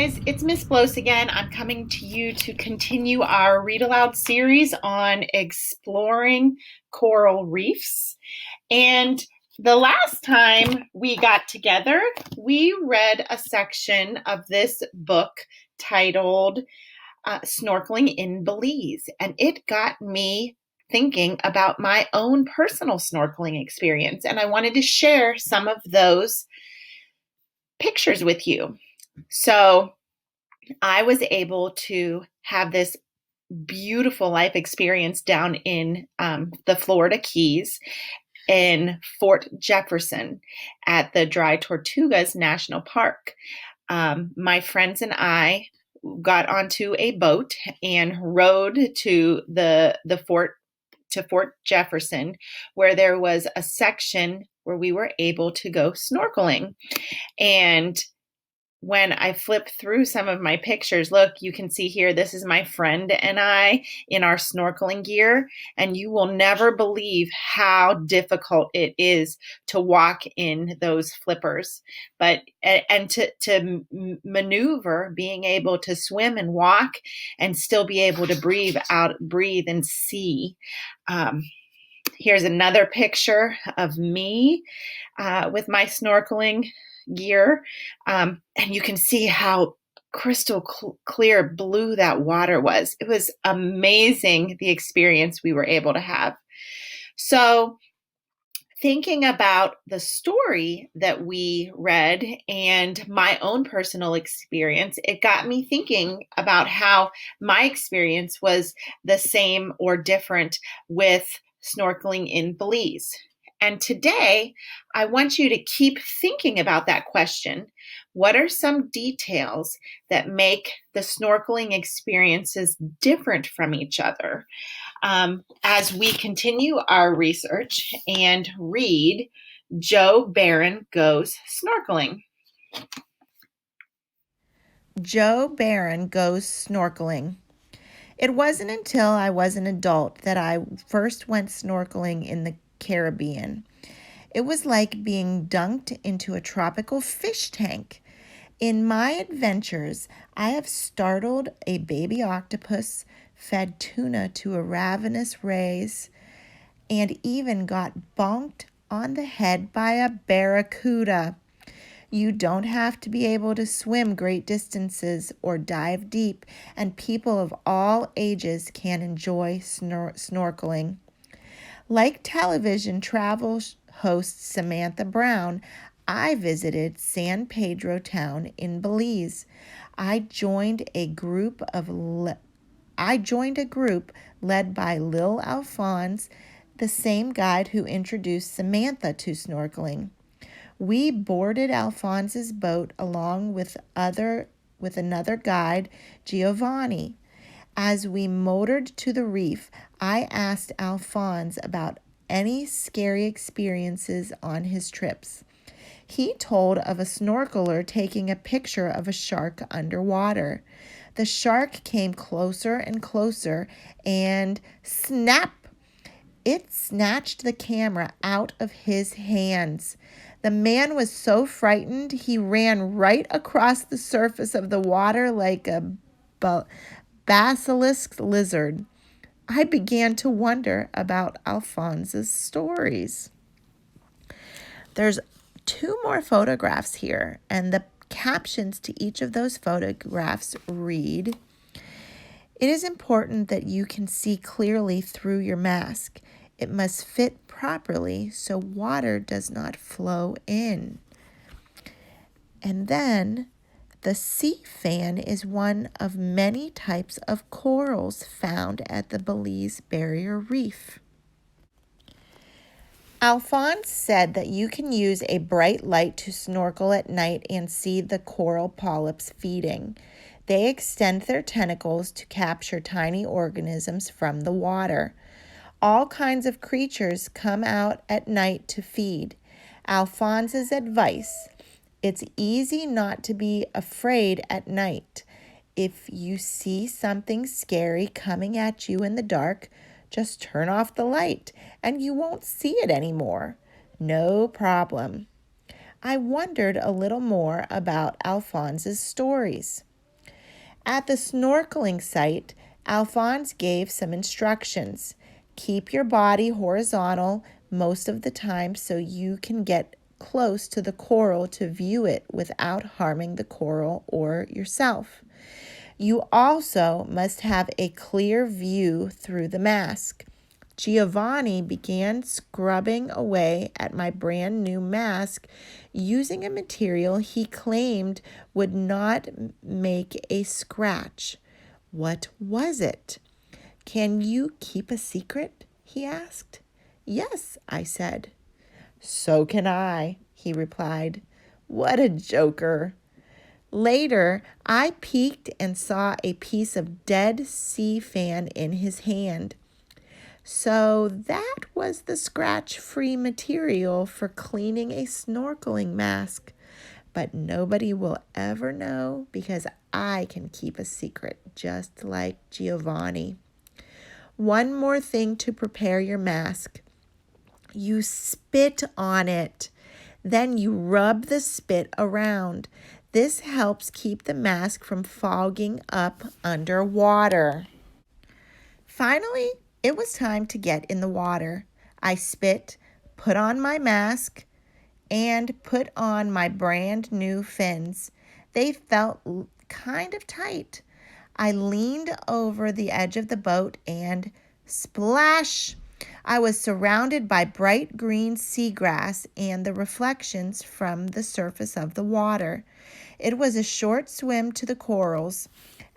guys, it's Miss Blows again. I'm coming to you to continue our read aloud series on exploring coral reefs. And the last time we got together, we read a section of this book titled Snorkeling in Belize. And it got me thinking about my own personal snorkeling experience. And I wanted to share some of those pictures with you. So I was able to have this beautiful life experience down in the Florida Keys in Fort Jefferson at the Dry Tortugas National Park. My friends and I got onto a boat and rowed to the fort to Fort Jefferson, where there was a section where we were able to go snorkeling. And when I flip through some of my pictures, look, you can see here, this is my friend and I in our snorkeling gear, and you will never believe how difficult it is to walk in those flippers, and to maneuver, being able to swim and walk and still be able to breathe and see. Here's another picture of me with my snorkeling gear, and you can see how crystal clear blue that water was. It was amazing, the experience we were able to have. So thinking about the story that we read and my own personal experience, it got me thinking about how my experience was the same or different with snorkeling in Belize. And today, I want you to keep thinking about that question. What are some details that make the snorkeling experiences different from each other? As we continue our research and read Joe Baron Goes Snorkeling. Joe Baron Goes Snorkeling. It wasn't until I was an adult that I first went snorkeling in the Caribbean. It was like being dunked into a tropical fish tank. In my adventures, I have startled a baby octopus, fed tuna to a ravenous rays, and even got bonked on the head by a barracuda. You don't have to be able to swim great distances or dive deep, and people of all ages can enjoy snorkeling. Like television travel host Samantha Brown, I visited San Pedro town in Belize. I joined a group led by Lil Alphonse, the same guide who introduced Samantha to snorkeling. We boarded Alphonse's boat along with another guide, Giovanni. As we motored to the reef, I asked Alphonse about any scary experiences on his trips. He told of a snorkeler taking a picture of a shark underwater. The shark came closer and closer, and snap! It snatched the camera out of his hands. The man was so frightened, he ran right across the surface of the water like a basilisk lizard. I began to wonder about Alphonse's stories. There's two more photographs here, and the captions to each of those photographs read, "It is important that you can see clearly through your mask. It must fit properly so water does not flow in." And then, the sea fan is one of many types of corals found at the Belize Barrier Reef. Alphonse said that you can use a bright light to snorkel at night and see the coral polyps feeding. They extend their tentacles to capture tiny organisms from the water. All kinds of creatures come out at night to feed. Alphonse's advice: it's easy not to be afraid at night. If you see something scary coming at you in the dark, just turn off the light and you won't see it anymore. No problem. I wondered a little more about Alphonse's stories. At the snorkeling site, Alphonse gave some instructions. Keep your body horizontal most of the time so you can get close to the coral to view it without harming the coral or yourself. You also must have a clear view through the mask. Giovanni began scrubbing away at my brand new mask using a material he claimed would not make a scratch. What was it? Can you keep a secret? He asked. Yes, I said. So can I, he replied. What a joker. Later, I peeked and saw a piece of dead sea fan in his hand. So that was the scratch-free material for cleaning a snorkeling mask. But nobody will ever know because I can keep a secret just like Giovanni. One more thing to prepare your mask. You spit on it. Then you rub the spit around. This helps keep the mask from fogging up underwater. Finally, it was time to get in the water. I spit, put on my mask, and put on my brand new fins. They felt kind of tight. I leaned over the edge of the boat and splash! I was surrounded by bright green seagrass and the reflections from the surface of the water. It was a short swim to the corals.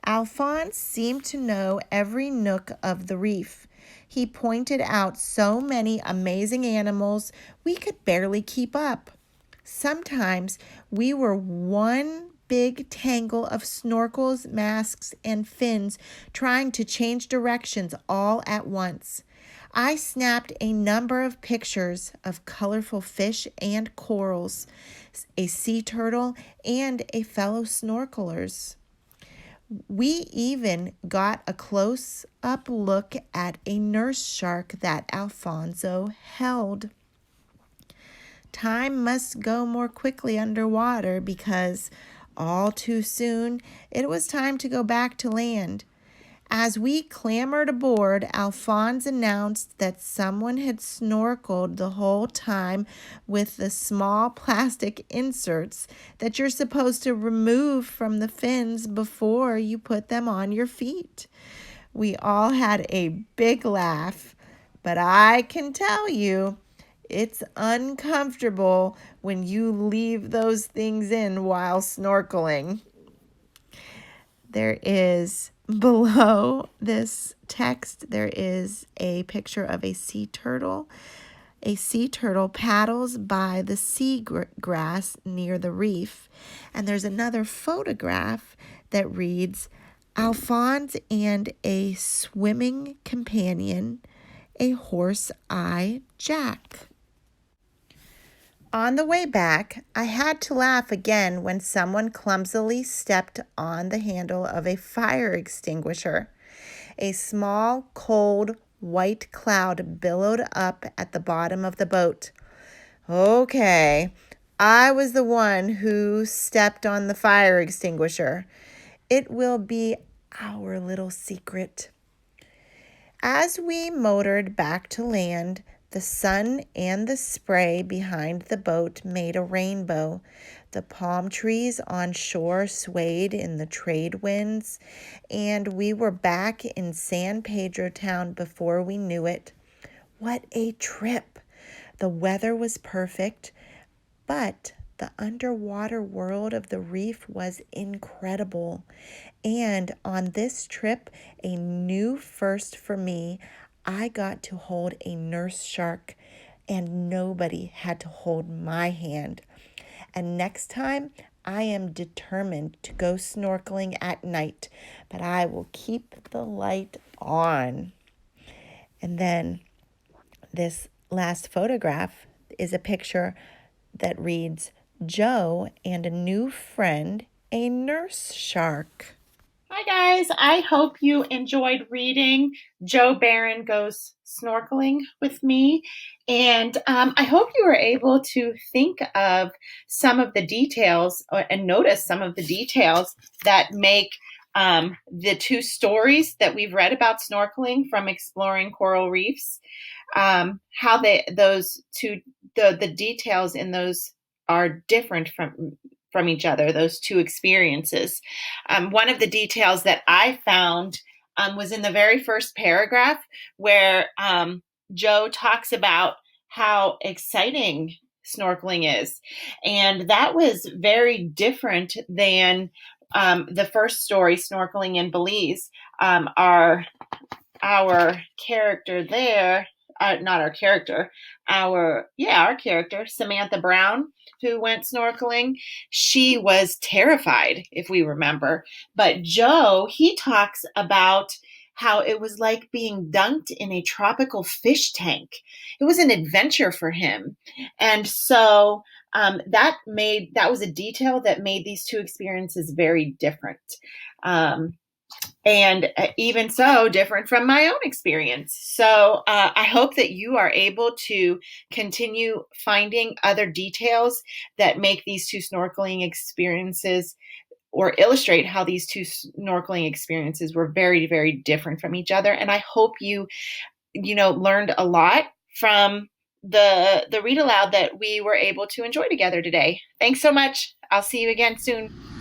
Alphonse seemed to know every nook of the reef. He pointed out so many amazing animals we could barely keep up. Sometimes we were one big tangle of snorkels, masks, and fins trying to change directions all at once. I snapped a number of pictures of colorful fish and corals, a sea turtle, and a fellow snorkelers. We even got a close-up look at a nurse shark that Alfonso held. Time must go more quickly underwater because all too soon it was time to go back to land. As we clambered aboard, Alphonse announced that someone had snorkeled the whole time with the small plastic inserts that you're supposed to remove from the fins before you put them on your feet. We all had a big laugh, but I can tell you, it's uncomfortable when you leave those things in while snorkeling. There is below this text, there is a picture of a sea turtle. A sea turtle paddles by the sea grass near the reef. And there's another photograph that reads, Alphonse and a swimming companion, a horse-eye Jack. On the way back, I had to laugh again when someone clumsily stepped on the handle of a fire extinguisher. A small, cold, white cloud billowed up at the bottom of the boat. Okay, I was the one who stepped on the fire extinguisher. It will be our little secret. As we motored back to land, the sun and the spray behind the boat made a rainbow. The palm trees on shore swayed in the trade winds, and we were back in San Pedro town before we knew it. What a trip! The weather was perfect, but the underwater world of the reef was incredible. And on this trip, a new first for me, I got to hold a nurse shark, and nobody had to hold my hand. And next time, I am determined to go snorkeling at night, but I will keep the light on. And then this last photograph is a picture that reads, Joe and a new friend, a nurse shark. Hi, guys. I hope you enjoyed reading Joe Baron Goes Snorkeling with me. And I hope you were able to think of some of the details and notice some of the details that make the two stories that we've read about snorkeling from exploring coral reefs, how those two the details in those are different from each other, those two experiences. One of the details that I found was in the very first paragraph where Joe talks about how exciting snorkeling is. And that was very different than the first story, Snorkeling in Belize. Our character there, not our character, our character, Samantha Brown, who went snorkeling, she was terrified, if we remember. But Joe, he talks about how it was like being dunked in a tropical fish tank. It was an adventure for him. And so that was a detail that made these two experiences very different. Um, and even so different from my own experience. So I hope that you are able to continue finding other details that make these two snorkeling experiences or illustrate how these two snorkeling experiences were very, very different from each other. And I hope you learned a lot from the read aloud that we were able to enjoy together today. Thanks so much. I'll see you again soon.